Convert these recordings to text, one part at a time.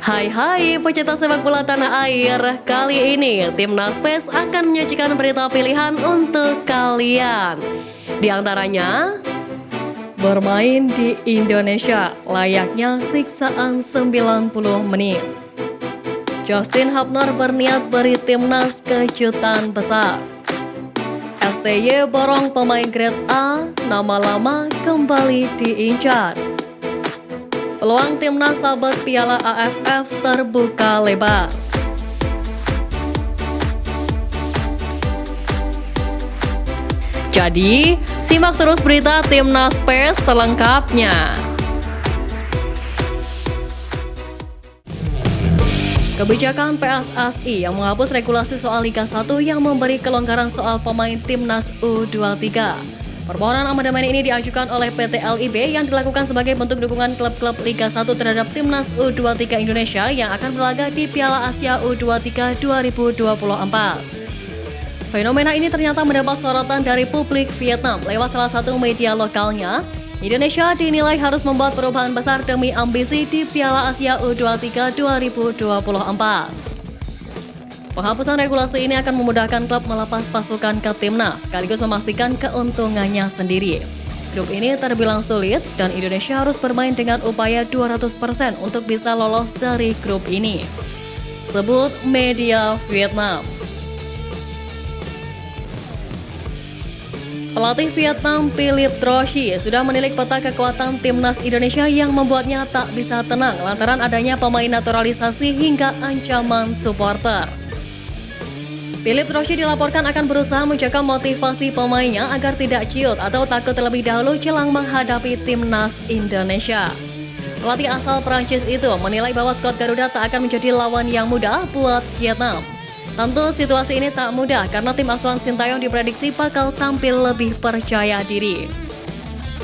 Hai pecinta sepak bola tanah air. Kali ini Timnas PES akan menyajikan berita pilihan untuk kalian. Di antaranya, bermain di Indonesia layaknya siksaan 90 menit. Justin Hubner berniat beri Timnas kejutan besar. STY borong pemain grade A, nama lama kembali diincar. Peluang Timnas sahabat Piala AFF terbuka lebar. Jadi, simak terus berita Timnas PES selengkapnya. Kebijakan PSSI yang menghapus regulasi soal Liga 1 yang memberi kelonggaran soal pemain Timnas U23. Permohonan amandemen ini diajukan oleh PT LIB yang dilakukan sebagai bentuk dukungan klub-klub Liga 1 terhadap Timnas U23 Indonesia yang akan berlaga di Piala Asia U23 2024. Fenomena ini ternyata mendapat sorotan dari publik Vietnam lewat salah satu media lokalnya. Indonesia dinilai harus membuat perubahan besar demi ambisi di Piala Asia U23 2024. Penghapusan regulasi ini akan memudahkan klub melepas pasukan ke Timnas, sekaligus memastikan keuntungannya sendiri. Grup ini terbilang sulit dan Indonesia harus bermain dengan upaya 200% untuk bisa lolos dari grup ini. Sebut media Vietnam. Pelatih Vietnam Philip Troshi sudah menilik peta kekuatan Timnas Indonesia yang membuatnya tak bisa tenang lantaran adanya pemain naturalisasi hingga ancaman supporter. Philip Troshi dilaporkan akan berusaha menjaga motivasi pemainnya agar tidak ciut atau takut terlebih dahulu jelang menghadapi Timnas Indonesia. Pelatih asal Prancis itu menilai bahwa skuad Garuda tak akan menjadi lawan yang mudah buat Vietnam. Tentu situasi ini tak mudah karena tim asuhan Sintayong diprediksi bakal tampil lebih percaya diri.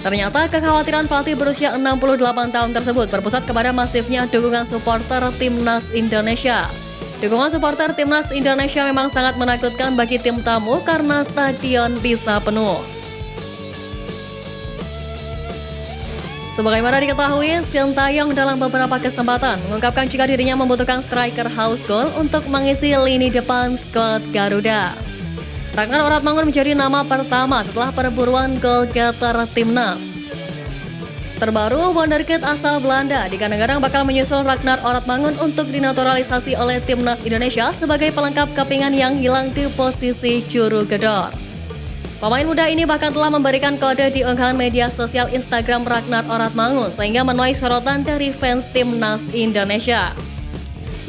Ternyata kekhawatiran pelatih berusia 68 tahun tersebut berpusat kepada masifnya dukungan supporter Timnas Indonesia. Dukungan supporter Timnas Indonesia memang sangat menakutkan bagi tim tamu karena stadion bisa penuh. Sebagaimana diketahui, Sintayong dalam beberapa kesempatan mengungkapkan jika dirinya membutuhkan striker house goal untuk mengisi lini depan skuad Garuda. Ragnar Oratmangun menjadi nama pertama setelah perburuan gol getter Timnas. Terbaru, wonderkid asal Belanda digadang-gadang bakal menyusul Ragnar Oratmangun untuk dinaturalisasi oleh Timnas Indonesia sebagai pelengkap kepingan yang hilang di posisi juru gedor. Pemain muda ini bahkan telah memberikan kode di unggahan media sosial Instagram Ragnar Oratmangun sehingga menuai sorotan dari fans Timnas Indonesia.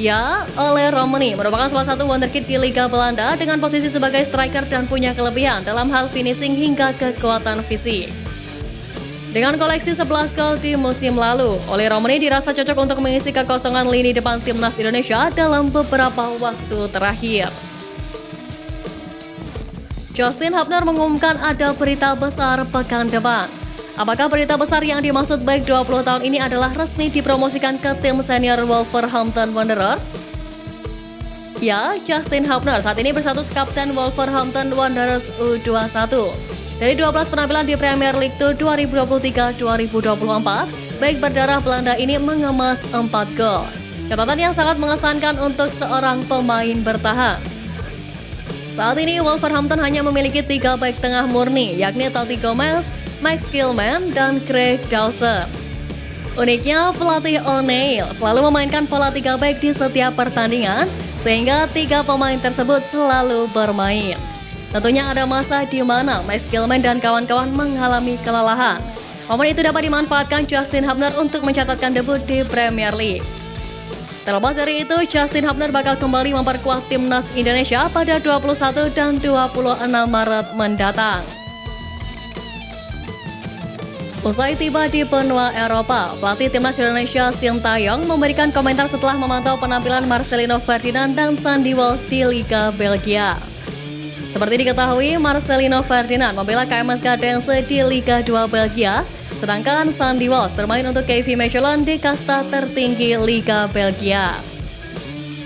Ya, Ole Romani merupakan salah satu wonderkid di Liga Belanda dengan posisi sebagai striker dan punya kelebihan dalam hal finishing hingga kekuatan fisik. Dengan koleksi 11 gol di musim lalu, Ole Romani dirasa cocok untuk mengisi kekosongan lini depan Timnas Indonesia dalam beberapa waktu terakhir. Justin Hubner mengumumkan ada berita besar pekan depan. Apakah berita besar yang dimaksud baik 20 tahun ini adalah resmi dipromosikan ke tim senior Wolverhampton Wanderers? Ya, Justin Hubner saat ini berstatus kapten Wolverhampton Wanderers U21. Dari 12 penampilan di Premier League 2023-2024, baik berdarah Belanda ini mengemas 4 gol. Catatan yang sangat mengesankan untuk seorang pemain bertahan. Saat ini Wolverhampton hanya memiliki 3 bek tengah murni, yakni Toti Gomez, Max Kilman, dan Craig Dawson. Uniknya, pelatih O'Neill selalu memainkan pola 3 bek di setiap pertandingan, sehingga 3 pemain tersebut selalu bermain. Tentunya ada masa di mana Max Kilman dan kawan-kawan mengalami kelelahan. Momen itu dapat dimanfaatkan Justin Hubner untuk mencatatkan debut di Premier League. Terlepas dari itu, Justin Hubner bakal kembali memperkuat Timnas Indonesia pada 21 dan 26 Maret mendatang. Usai tiba di benua Eropa, pelatih Timnas Indonesia Sintayong memberikan komentar setelah memantau penampilan Marcelino Ferdinand dan Sandy Walsh di Liga Belgia. Seperti diketahui, Marcelino Ferdinand membela KMS Dense di Liga 2 Belgia, sedangkan Sandy Walsh bermain untuk KV Mechelen di kasta tertinggi Liga Belgia.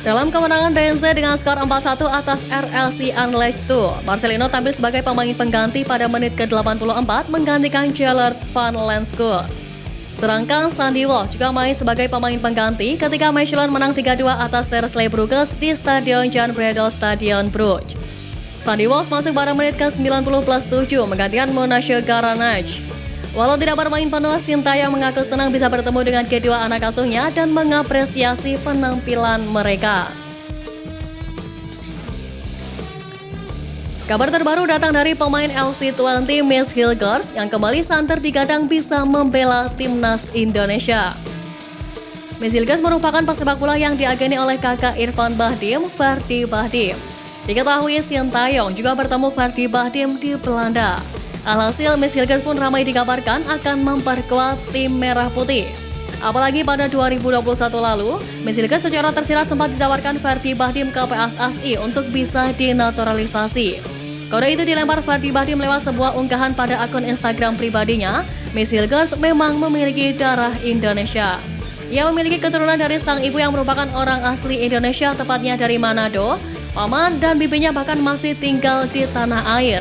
Dalam kemenangan Dense dengan skor 4-1 atas RLC Anderlecht, Marcelino tampil sebagai pemain pengganti pada menit ke-84 menggantikan Gellert van Lanschot. Sedangkan Sandy Walsh juga main sebagai pemain pengganti ketika Mechelen menang 3-2 atas Cercle Brugge di Stadion Jan Breydel Stadion Brugge. Sandy Walsh masuk pada menit ke-90+7 menggantikan Monashe Garanach. Walau tidak bermain penuh, Sintayong mengaku senang bisa bertemu dengan kedua anak asuhnya dan mengapresiasi penampilan mereka. Kabar terbaru datang dari pemain LC20 Mads Hilgers yang kembali santer digadang bisa membela timnas Indonesia. Mads Hilgers merupakan pesepak bola yang diageni oleh kakak Irfan Bahdim, Ferdy Bahdim. Diketahui Sintayong juga bertemu Ferdy Bahdim di Belanda. Alhasil Mads Hilgers pun ramai dikabarkan akan memperkuat tim Merah Putih. Apalagi pada 2021 lalu, Mads Hilgers secara tersirat sempat ditawarkan Ferdy Bahdim ke PSSI untuk bisa dinaturalisasi. Kode itu dilempar Ferdy Bahdim lewat sebuah unggahan pada akun Instagram pribadinya. Mads Hilgers memang memiliki darah Indonesia. Ia memiliki keturunan dari sang ibu yang merupakan orang asli Indonesia, tepatnya dari Manado. Paman dan bibinya bahkan masih tinggal di tanah air.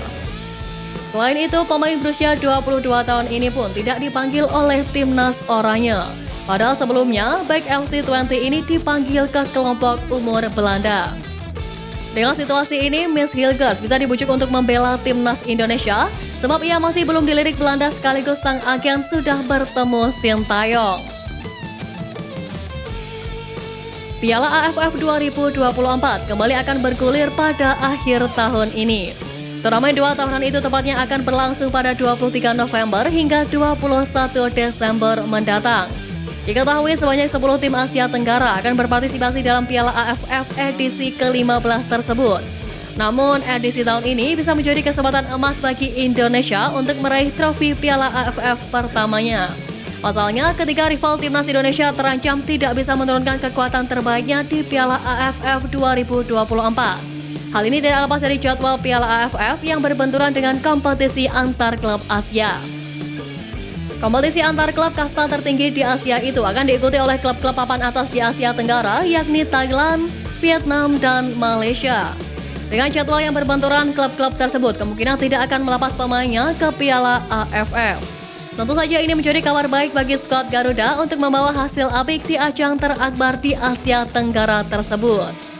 Selain itu, pemain berusia 22 tahun ini pun tidak dipanggil oleh timnas Oranje. Padahal sebelumnya, back LC20 ini dipanggil ke kelompok umur Belanda. Dengan situasi ini, Mads Hilgers bisa dibujuk untuk membela timnas Indonesia sebab ia masih belum dilirik Belanda sekaligus sang agen sudah bertemu Sintayong. Piala AFF 2024 kembali akan bergulir pada akhir tahun ini. Turnamen 2 tahunan itu tepatnya akan berlangsung pada 23 November hingga 21 Desember mendatang. Diketahui sebanyak 10 tim Asia Tenggara akan berpartisipasi dalam Piala AFF edisi ke-15 tersebut. Namun, edisi tahun ini bisa menjadi kesempatan emas bagi Indonesia untuk meraih trofi Piala AFF pertamanya. Pasalnya, ketika rival timnas Indonesia terancam tidak bisa menurunkan kekuatan terbaiknya di Piala AFF 2024. Hal ini tidak lepas dari jadwal Piala AFF yang berbenturan dengan kompetisi antar klub Asia. Kompetisi antar klub kasta tertinggi di Asia itu akan diikuti oleh klub-klub papan atas di Asia Tenggara, yakni Thailand, Vietnam, dan Malaysia. Dengan jadwal yang berbenturan, klub-klub tersebut kemungkinan tidak akan melepas pemainnya ke Piala AFF. Tentu saja ini menjadi kabar baik bagi skuad Garuda untuk membawa hasil apik di ajang terakbar di Asia Tenggara tersebut.